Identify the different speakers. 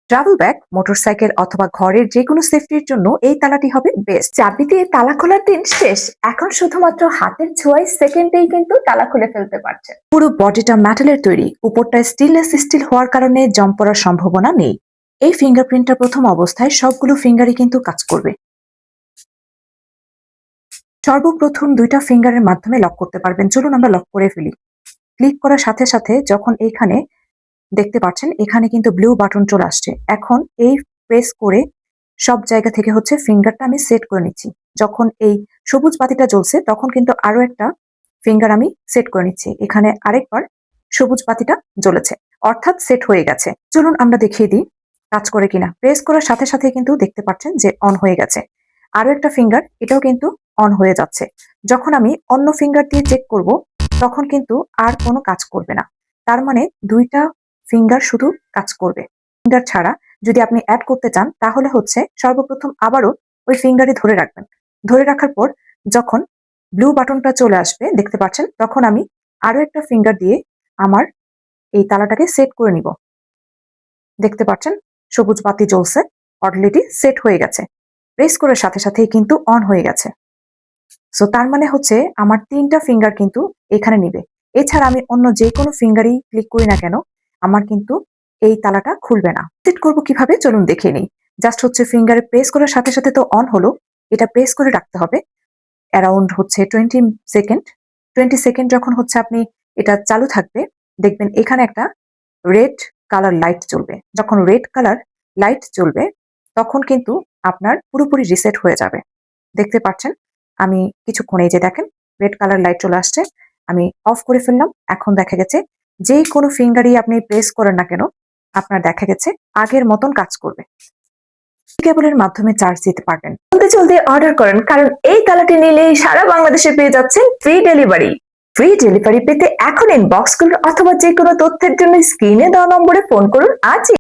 Speaker 1: Travel bag, motorcycle অথবা ঘরের যে কোনো সেফটির জন্য এই তালাটি হবে বেস্ট। চাবি দিয়ে তালা খোলার দিন শেষ, এখন শুধুমাত্র হাতের ছোঁয়ায় সেকেন্ডেই কিন্তু তালা খুলে ফেলতে পারছে। পুরো বডিটা মেটালের তৈরি, উপরটা স্টেনলেস স্টিল হওয়ার কারণে জং পড়ার সম্ভাবনা নেই। এই ফিঙ্গারপ্রিন্টটা প্রথম অবস্থায় সবগুলো ফিঙ্গারই কিন্তু কাজ করবে। সর্বপ্রথম দুইটা ফিঙ্গারের মাধ্যমে লক করতে পারবেন। চলুন আমরা লক করে ফেলি। ক্লিক করার সাথে সাথে যখন এইখানে দেখতে পাচ্ছেন এখানে কিন্তু ব্লু বাটন চলে আসছে। এখন এই প্রেস করে সব জায়গা থেকে হচ্ছে ফিঙ্গারটা আমি সেট করে নিচ্ছি। যখন এই সবুজ বাতিটা জ্বলছে তখন কিন্তু আরো একটা ফিঙ্গার আমি সেট করে নিচ্ছি। এখানে আরেকবার সবুজ বাতিটা জ্বলেছে, অর্থাৎ সেট হয়ে গেছে। চলুন আমরা দেখিয়ে দিই কাজ করে কিনা। প্রেস করার সাথে সাথে কিন্তু দেখতে পাচ্ছেন যে অন হয়ে গেছে। আরো একটা ফিঙ্গার, এটাও কিন্তু অন হয়ে যাচ্ছে। যখন আমি অন্য ফিঙ্গার দিয়ে চেক করব তখন কিন্তু আর কোনো কাজ করবে না। তার মানে দুইটা ফিঙ্গার শুধু কাজ করবে। ফিঙ্গার ছাড়া যদি আপনি অ্যাড করতে চান তাহলে হচ্ছে সর্বপ্রথম আবারও ওই ফিঙ্গারে ধরে রাখবেন। ধরে রাখার পর যখন ব্লু বাটনটা চলে আসবে দেখতে পাচ্ছেন, তখন আমি আরো একটা ফিঙ্গার দিয়ে আমার এই তালাটাকে সেট করে নিব। দেখতে পাচ্ছেন সবুজ বাতি জ্বলছে, অলরেডি সেট হয়ে গেছে। প্রেস করার সাথে সাথেই কিন্তু অন হয়ে গেছে। সো তার মানে হচ্ছে আমার তিনটা ফিঙ্গার কিন্তু এখানে নিবে। এছাড়া আমি অন্য যে কোনো ফিঙ্গারই ক্লিক করি না কেন আমার কিন্তু এই তালাটা খুলবে না। সেট করবো কিভাবে চলুন দেখে নিই। জাস্ট হচ্ছে ফিঙ্গারে প্রেস করার সাথে সাথে তো অন হলো, এটা প্রেস করে রাখতে হবে অ্যারাউন্ড হচ্ছে 20 সেকেন্ড। 20 সেকেন্ড যখন হচ্ছে আপনি এটা চালু থাকবে দেখবেন এখানে একটা রেড কালার লাইট জ্বলবে। যখন রেড কালার লাইট জ্বলবে তখন কিন্তু আপনার পুরোপুরি রিসেট হয়ে যাবে। দেখতে পাচ্ছেন আমি কিছুক্ষণ এই যে দেখেন রেড কালার লাইট চলে আসছে, আমি অফ করে ফেললাম। এখন দেখা গেছে যে কোনো ফিঙ্গারই আপনি প্রেস করেন না কেন আপনার দেখা গেছে আগের মতন কাজ করবে। কেবলের মাধ্যমে চার্জ দিতে পারবেন। জলদি জলদি অর্ডার করেন, কারণ এই তালাটি নিলেই সারা বাংলাদেশে পেয়ে যাচ্ছেন ফ্রি ডেলিভারি। ফ্রি ডেলিভারি পেতে এখন ইনবক্স করুন অথবা যে কোনো তথ্যের জন্য স্ক্রিনে দেওয়া নম্বরে ফোন করুন আজই।